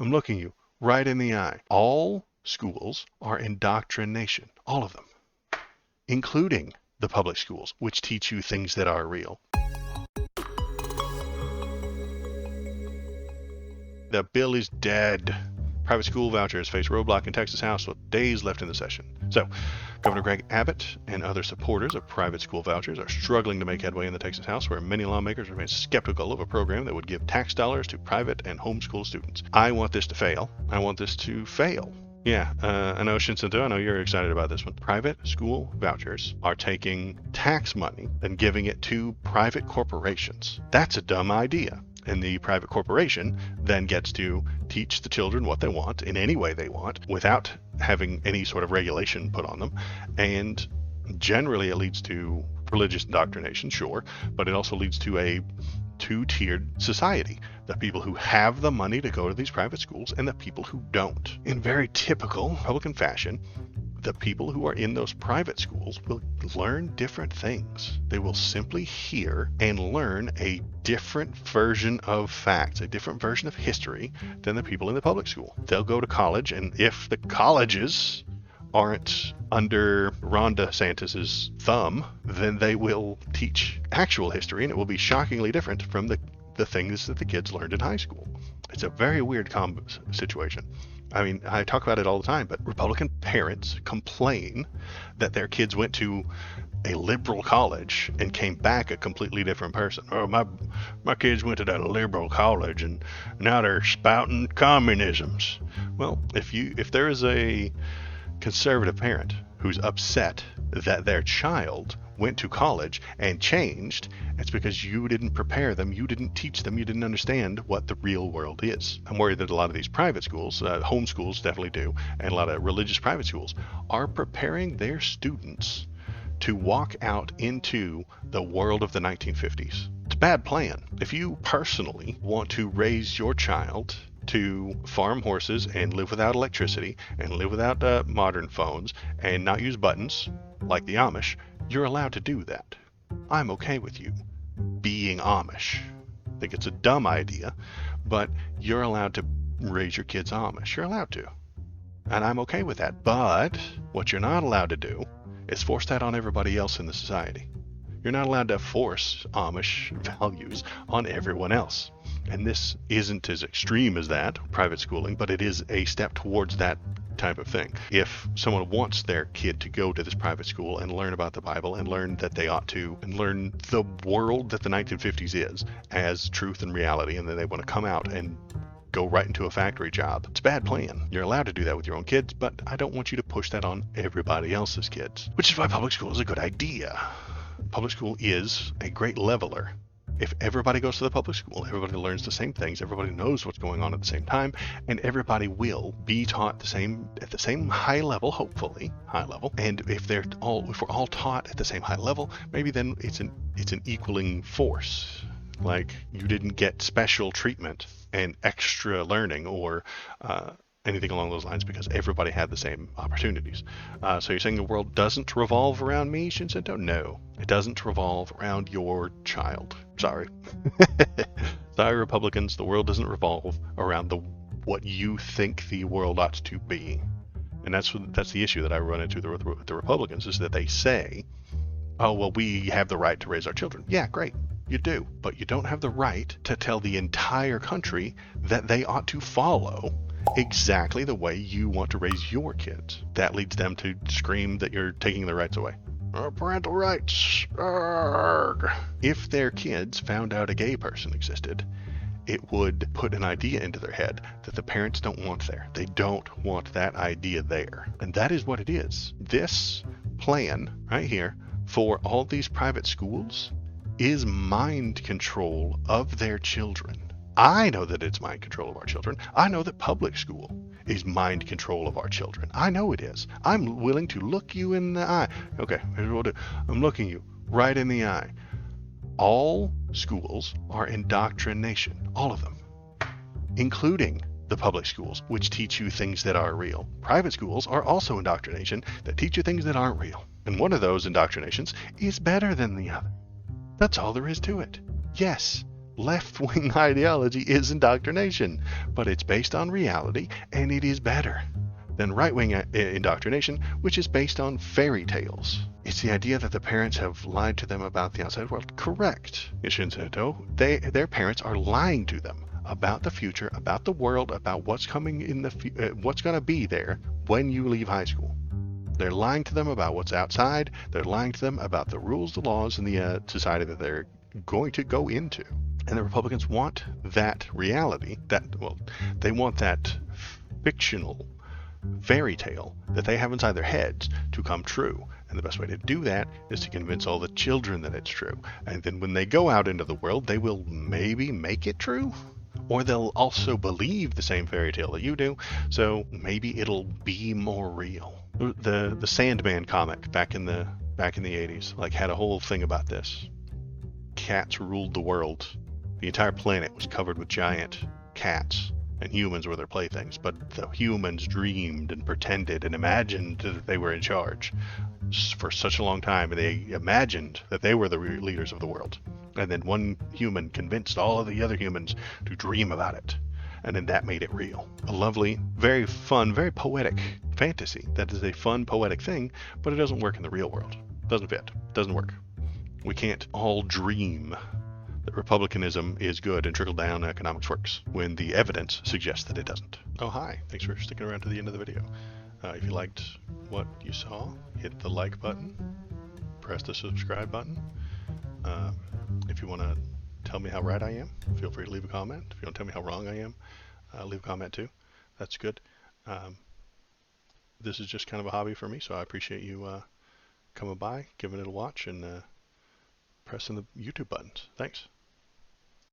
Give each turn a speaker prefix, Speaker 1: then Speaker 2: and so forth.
Speaker 1: I'm looking you right in the eye. All schools are indoctrination. All of them. Including the public schools, which teach you things that are real. The bill is dead. Private school vouchers face roadblock in Texas House with days left in the session. So, Governor Greg Abbott and other supporters of private school vouchers are struggling to make headway in the Texas House, where many lawmakers remain skeptical of a program that would give tax dollars to private and homeschool students. I want this to fail. I want this to fail. Yeah, I know, Shinsinto, I know you're excited about this one. Private school vouchers are taking tax money and giving it to private corporations. That's a dumb idea. And the private corporation then gets to teach the children what they want in any way they want without having any sort of regulation put on them. And generally it leads to religious indoctrination, sure, but it also leads to a two-tiered society. The people who have the money to go to these private schools and the people who don't. In very typical Republican fashion, the people who are in those private schools will learn different things. They will simply hear and learn a different version of facts, a different version of history than the people in the public school. They'll go to college, and if the colleges aren't under Ron DeSantis's thumb, then they will teach actual history, and it will be shockingly different from the things that the kids learned in high school. It's a very weird situation. I mean, I talk about it all the time, but Republican parents complain that their kids went to a liberal college and came back a completely different person. Oh, my kids went to that liberal college and now they're spouting communisms. Well, if there is a conservative parent who's upset that their child went to college and changed, it's because you didn't prepare them, you didn't teach them, you didn't understand what the real world is. I'm worried that a lot of these private schools, homeschools definitely do, and a lot of religious private schools are preparing their students to walk out into the world of the 1950s. It's a bad plan. If you personally want to raise your child to farm horses and live without electricity and live without modern phones and not use buttons like the Amish, you're allowed to do that. I'm okay with you being Amish. I think it's a dumb idea, but you're allowed to raise your kids Amish. You're allowed to. And I'm okay with that. But what you're not allowed to do is force that on everybody else in the society. You're not allowed to force Amish values on everyone else. And this isn't as extreme as that, private schooling, but it is a step towards that type of thing. If someone wants their kid to go to this private school and learn about the Bible and learn that they ought to, and learn the world that the 1950s is as truth and reality, and then they want to come out and go right into a factory job, it's a bad plan. You're allowed to do that with your own kids, but I don't want you to push that on everybody else's kids, which is why public school is a good idea. Public school is a great leveler. If everybody goes to the public school, everybody learns the same things, everybody knows what's going on at the same time, and everybody will be taught at the same high level, hopefully high level. And if we're all taught at the same high level, maybe then it's an equaling force. Like you didn't get special treatment and extra learning or anything along those lines because everybody had the same opportunities. So you're saying the world doesn't revolve around me, Shinsinto? No, it doesn't revolve around your child. Sorry. Sorry, Republicans, the world doesn't revolve around what you think the world ought to be. And that's the issue that I run into with the Republicans, is that they say, oh, well, we have the right to raise our children. Yeah, great. You do. But you don't have the right to tell the entire country that they ought to follow exactly the way you want to raise your kids. That leads them to scream that you're taking their rights away. Parental rights. Arrgh. If their kids found out a gay person existed, it would put an idea into their head that the parents don't want there. They don't want that idea there. And that is what it is. This plan right here for all these private schools is mind control of their children. I know that it's mind control of our children. I know that public school is mind control of our children. I know it is. I'm willing to look you in the eye. Okay, here's what we'll do. I'm looking you right in the eye. All schools are indoctrination. All of them. Including the public schools, which teach you things that are real. Private schools are also indoctrination that teach you things that aren't real. And one of those indoctrinations is better than the other. That's all there is to it. Yes, Left-wing ideology is indoctrination, but it's based on reality, and it is better than right-wing indoctrination, which is based on fairy tales. It's the idea that the parents have lied to them about the outside world. Correct. Their parents are lying to them about the future, about the world, about what's coming in what's going to be there when you leave high school. They're lying to them about what's outside. They're lying to them about the rules, the laws, and the society that they're going to go into. And the Republicans want that reality, they want that fictional fairy tale that they have inside their heads to come true. And the best way to do that is to convince all the children that it's true. And then when they go out into the world, they will maybe make it true, or they'll also believe the same fairy tale that you do, so maybe it'll be more real. The Sandman comic back in the 80s had a whole thing about this. Cats ruled the world. The entire planet was covered with giant cats, and humans were their playthings, but the humans dreamed and pretended and imagined that they were in charge for such a long time, and they imagined that they were the leaders of the world. And then one human convinced all of the other humans to dream about it, and then that made it real. A lovely, very fun, very poetic fantasy. That is a fun, poetic thing, but it doesn't work in the real world. Doesn't fit. Doesn't work. We can't all dream that republicanism is good and trickle-down economics works when the evidence suggests that it doesn't. Oh, hi. Thanks for sticking around to the end of the video. If you liked what you saw, hit the like button, press the subscribe button. If you want to tell me how right I am, feel free to leave a comment. If you want to tell me how wrong I am, leave a comment too. That's good. This is just kind of a hobby for me, so I appreciate you coming by, giving it a watch, and pressing the YouTube buttons. Thanks.